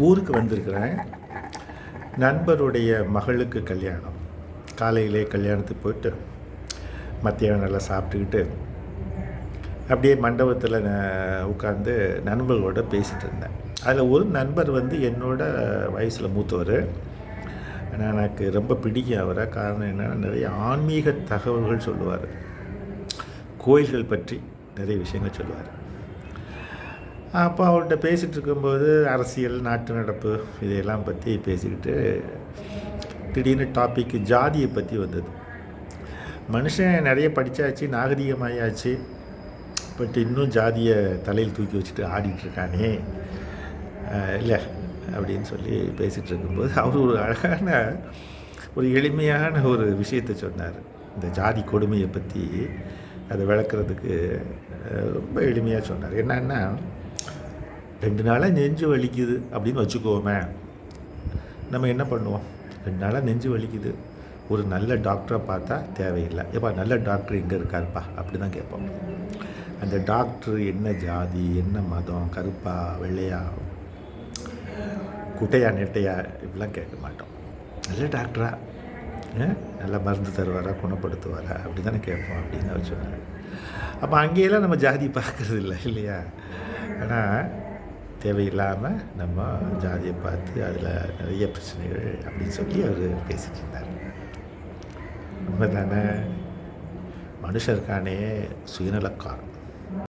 ஊருக்கு வந்திருக்கிறேன். நண்பருடைய மகளுக்கு கல்யாணம். காலையிலே கல்யாணத்துக்கு போயிட்டு மத்தியானம் நல்லா சாப்பிட்டுக்கிட்டு அப்படியே மண்டபத்தில் உட்காந்து நண்பர்களோடு பேசிகிட்டு இருந்தேன். அதில் ஒரு நண்பர் என்னோட வயசில் மூத்தவர். ஆனால் எனக்கு ரொம்ப பிடிக்கும் அவரை. காரணம் என்னென்னா, நிறைய ஆன்மீக தகவல்கள் சொல்லுவார். கோயில்கள் பற்றி நிறைய விஷயங்கள் சொல்லுவார். அப்போ அவர்கிட்ட பேசிகிட்டு இருக்கும்போது அரசியல், நாட்டு நடப்பு இதையெல்லாம் பற்றி பேசிக்கிட்டு திடீர்னு டாபிக் ஜாதியை பற்றி வந்தது. மனுஷன் நிறைய படித்தாச்சு, நாகரிகமாயாச்சு, பட் இன்னும் ஜாதியை தலையில் தூக்கி வச்சுட்டு ஆடிட்டுருக்கானே இல்லை அப்படின்னு சொல்லி பேசிகிட்டு இருக்கும்போது அவர் ஒரு அழகான ஒரு எளிமையான ஒரு விஷயத்தை சொன்னார். இந்த ஜாதி கொடுமையை பற்றி அதை விளக்குறதுக்கு ரொம்ப எளிமையாக சொன்னார். என்னன்னா, 2 நாளாக நெஞ்சு வலிக்குது அப்படின்னு வச்சுக்கோமே, நம்ம என்ன பண்ணுவோம்? 2 நாளாக நெஞ்சு வலிக்குது, ஒரு நல்ல டாக்டரை பார்த்தா தேவையில்லை, ஏப்பா நல்ல டாக்டர் எங்கே இருக்காருப்பா அப்படி தான் கேட்போம். அந்த டாக்டர் என்ன ஜாதி, என்ன மதம், கருப்பா வெள்ளையா, குட்டையா நெட்டையா இப்படிலாம் கேட்க மாட்டோம். நல்ல டாக்டரா, நல்லா மருந்து தருவாரா, குணப்படுத்துவாரா அப்படி தானே கேட்போம் அப்படின்னு அவர் சொன்னார். அப்போ அங்கேயெல்லாம் நம்ம ஜாதி பார்க்குறது இல்லை இல்லையா? ஆனால் தேவையில்லாமல் நம்ம ஜாதியை பார்த்து அதில் நிறைய பிரச்சனைகள் அப்படின்னு சொல்லி அவர் பேசிட்டு இருந்தார். உண்மை தானே? மனுஷருக்கானே சுயநலக்காரன்.